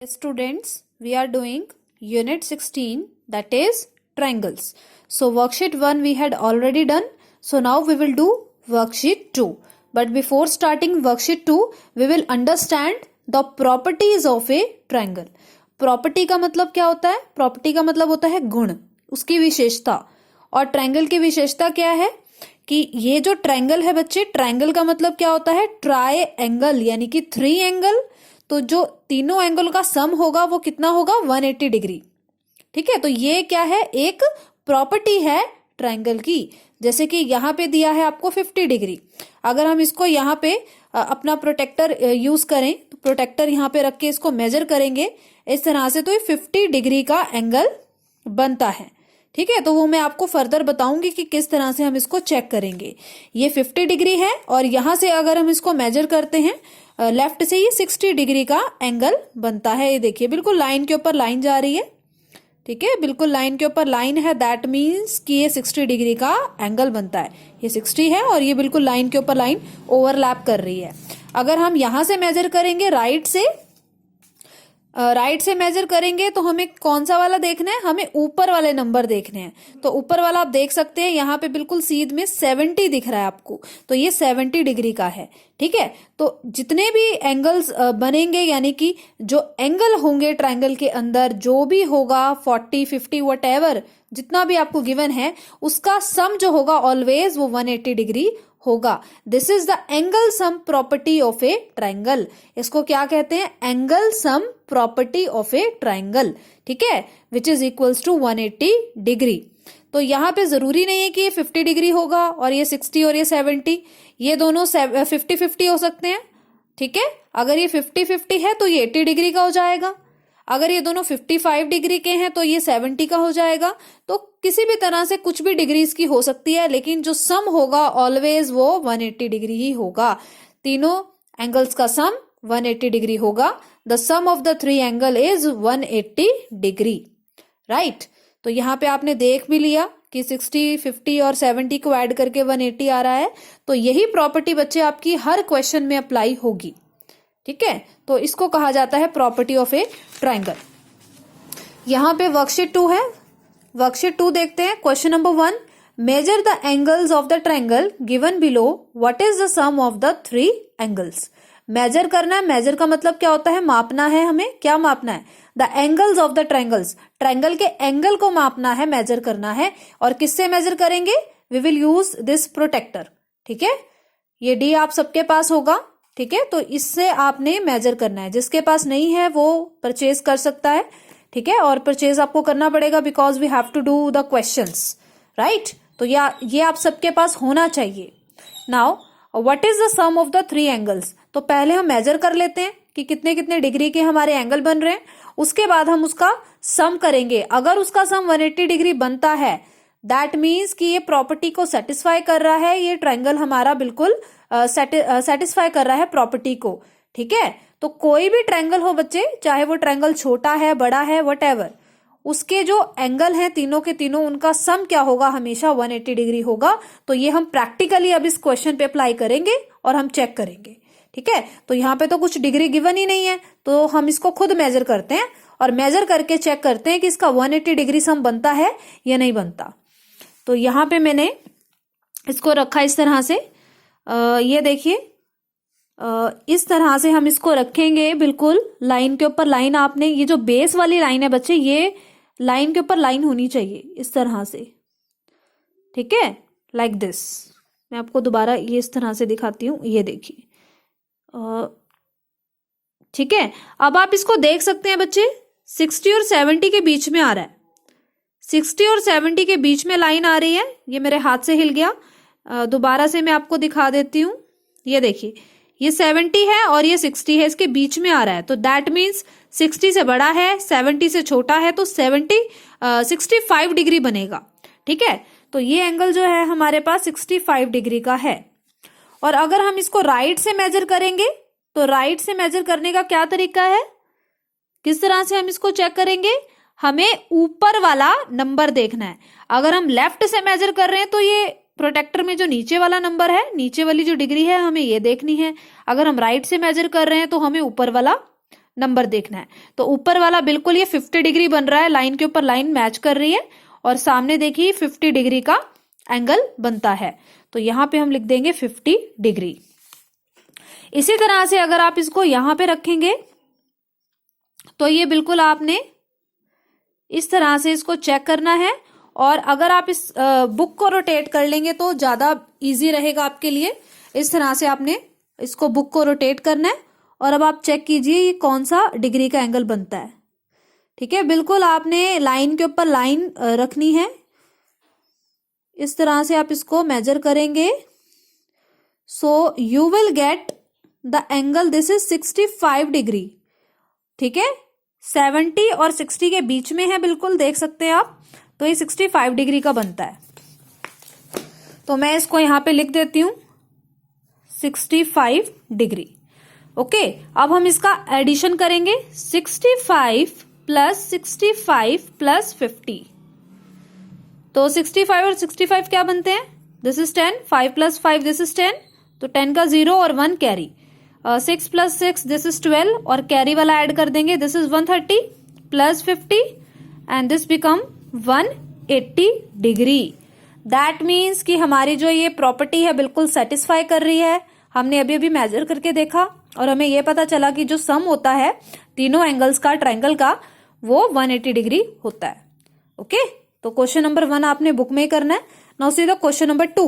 Students, we are doing Unit 16, that is triangles. So worksheet 1 we had already done. So now we will do worksheet 2. But before starting worksheet 2, we will understand the properties of a triangle. Property का मतलब क्या होता है? Property का मतलब होता है गुण, उसकी विशेषता. और ट्रायंगल की विशेषता क्या है कि ये जो ट्रायंगल है बच्चे, ट्रायंगल का मतलब क्या होता है? ट्राई एंगल, यानी कि 3 एंगल. तो जो तीनों एंगल का सम होगा वो कितना होगा? 180 डिग्री. ठीक है, तो ये क्या है? एक प्रॉपर्टी है ट्रायंगल की. जैसे कि यहाँ पे दिया है आपको 50 डिग्री. अगर हम इसको यहाँ पे अपना प्रोटेक्टर यूज करें तो प्रोटेक्टर यहाँ पे रख के इसको मेजर करेंगे इस तरह से, तो ये 50 डिग्री का एंगल बनता है. ठीक है, तो वो मैं आपको फर्दर बताऊंगी कि किस तरह से हम इसको चेक करेंगे. ये 50 डिग्री है और यहाँ से अगर हम इसको मेजर करते हैं लेफ्ट से, ये 60 डिग्री का एंगल बनता है. ये देखिए बिल्कुल लाइन के ऊपर लाइन जा रही है. ठीक है, बिल्कुल लाइन के ऊपर लाइन है, दैट मीन्स कि ये 60 डिग्री का एंगल बनता है. ये 60 है और ये बिल्कुल लाइन के ऊपर लाइन ओवरलैप कर रही है. अगर हम यहां से मेजर करेंगे राइट से मेजर करेंगे तो हमें कौन सा वाला देखना है? हमें ऊपर वाले नंबर देखने हैं. तो ऊपर वाला आप देख सकते हैं यहाँ पे बिल्कुल सीध में 70 दिख रहा है आपको, तो ये 70 डिग्री का है. ठीक है, तो जितने भी एंगल्स बनेंगे, यानी कि जो एंगल होंगे ट्रायंगल के अंदर, जो भी होगा 40, 50 व्हाटएवर जितना भी आपको गिवन है, उसका सम जो होगा ऑलवेज वो 180 डिग्री होगा. This is the angle sum property of a triangle. इसको क्या कहते हैं? Angle sum property of a triangle. ठीक है, which is equals to 180 degree. तो यहाँ पे जरूरी नहीं है कि ये 50 डिग्री होगा और ये 60 और ये 70. ये दोनों 50-50 हो सकते हैं. ठीक है, अगर ये 50-50 है तो ये 80 डिग्री का हो जाएगा. अगर ये दोनों 55 डिग्री के हैं तो ये 70 का हो जाएगा. तो किसी भी तरह से कुछ भी डिग्री इसकी हो सकती है, लेकिन जो सम होगा ऑलवेज वो 180 डिग्री ही होगा. तीनों एंगल्स का सम 180 डिग्री होगा. The sum of the 3 angle is 180 degree. Right, तो यहाँ पे आपने देख भी लिया कि 60, 50 और 70 को ऐड करके 180 आ रहा है. तो यही प्रॉपर्टी बच्चे आपकी हर क्वेश्चन में अप्लाई होगी. ठीक है, तो इसको कहा जाता है प्रॉपर्टी ऑफ ए ट्रायंगल. यहां पे वर्कशीट 2 है. वर्कशीट 2 देखते हैं. Question number 1, measure the angles of the triangle given below, what is the sum of the 3 angles. Measure करना है. मेजर का मतलब क्या होता है? मापना है. हमें क्या मापना है? The angles of the triangles. Triangle के एंगल को मापना है, मेजर करना है. और किससे मेजर करेंगे? We will use this protractor. ठीक है, ये डी आप सबके पास होगा. ठीक है, तो इससे आपने मेजर करना है. जिसके पास नहीं है वो परचेज कर सकता है. ठीक है, और परचेज आपको करना पड़ेगा because we have to do the questions. Right, तो ये आप सबके पास होना चाहिए. Now what is the sum of the 3 angles. तो पहले हम मेजर कर लेते हैं कि कितने कितने डिग्री के हमारे एंगल बन रहे हैं. उसके बाद हम उसका सम करेंगे. अगर उसका सम 180 डिग्री बनता है, दैट मीन्स कि ये प्रॉपर्टी को सेटिस्फाई कर रहा है. ये ट्रायंगल हमारा बिल्कुल सेटिस्फाई कर रहा है प्रॉपर्टी को. ठीक है, तो कोई भी ट्रायंगल हो बच्चे, चाहे वो ट्रायंगल छोटा है, बड़ा है, व्हाटएवर, उसके जो एंगल हैं तीनों के तीनों, उनका सम क्या होगा? हमेशा 180 डिग्री होगा. तो ये हम प्रैक्टिकली अब इस क्वेश्चन पे अप्लाई करेंगे और हम चेक करेंगे. ठीक है, तो यहाँ पे तो कुछ डिग्री गिवन ही नहीं है, तो हम इसको खुद मेजर करते हैं और मेजर करके चेक करते हैं कि इसका 180 डिग्री सम बनता है या नहीं बनता. तो यहाँ पे मैंने इसको रखा इस तरह से. ये देखिए, इस तरह से हम इसको रखेंगे बिल्कुल लाइन के ऊपर लाइन. आपने ये जो बेस वाली लाइन है बच्चे, ये लाइन के ऊपर लाइन होनी चाहिए इस तरह से. ठीक है, लाइक दिस. मैं आपको दोबारा ये इस तरह से दिखाती हूँ. ये देखिए. ठीक है, अब आप इसको देख सकते हैं बच्चे, 60 और 70 के बीच में आ रहा है. 60 और 70 के बीच में लाइन आ रही है. ये मेरे हाथ से हिल गया. दोबारा से मैं आपको दिखा देती हूँ. ये देखिए, ये 70 है और ये 60 है, इसके बीच में आ रहा है. तो दैट मीन्स 60 से बड़ा है, 70 से छोटा है, तो 65 डिग्री बनेगा. ठीक है, तो ये एंगल जो है हमारे पास 65 डिग्री का है. और अगर हम इसको राइट से मेजर करेंगे, तो राइट से मेजर करने का क्या तरीका है? किस तरह से हम इसको चेक करेंगे? हमें ऊपर वाला नंबर देखना है. अगर हम लेफ्ट से मेजर कर रहे हैं तो ये प्रोटेक्टर में जो नीचे वाला नंबर है, नीचे वाली जो डिग्री है, हमें ये देखनी है. अगर हम राइट से मेजर कर रहे हैं तो हमें ऊपर वाला नंबर देखना है। तो ऊपर वाला बिल्कुल ये 50 डिग्री बन रहा है, लाइन के ऊपर लाइन मैच कर रही है, और सामने देखिए 50 डिग्री का एंगल बनता है। तो यहां पे हम लिख देंगे 50 डिग्री। इसी तरह से अगर आप इसको यहां पे रखेंगे तो ये बिल्कुल आपने इस तरह से इसको चेक करना है, और अगर आप इस बुक को रोटेट कर लेंगे तो ज्यादा इजी रहेगा आपके लिए। इस तरह से आपने इसको बुक को रोटेट करना है, और अब आप चेक कीजिए ये कौन सा डिग्री का एंगल बनता है। ठीक है, बिल्कुल आपने लाइन के ऊपर लाइन रखनी है, इस तरह से आप इसको मेजर करेंगे। So you will get the angle, this is 65 degree. ठीक है, 70 और 60 के बीच में है, बिल्कुल देख सकते हैं आप। तो ये 65 डिग्री का बनता है। तो मैं इसको यहां पे लिख देती हूं 65 डिग्री। ओके, अब हम इसका एडिशन करेंगे, 65 प्लस 65 प्लस 50। तो 65 और 65 क्या बनते हैं, this is 10, 5 plus 5 this is 10, तो 10 का 0 और 1 कैरी, 6 प्लस 6 दिस इज 12, और कैरी वाला ऐड कर देंगे, this is 130 plus 50 and this become 180 degree. That means कि हमारी जो ये प्रॉपर्टी है बिल्कुल सेटिस्फाई कर रही है। हमने अभी अभी मेजर करके देखा और हमें ये पता चला कि जो सम होता है तीनों एंगल्स का ट्रायंगल का वो 180 डिग्री होता है। ओके, तो क्वेश्चन नंबर 1 आपने बुक में ही करना है। Now see the question number 2।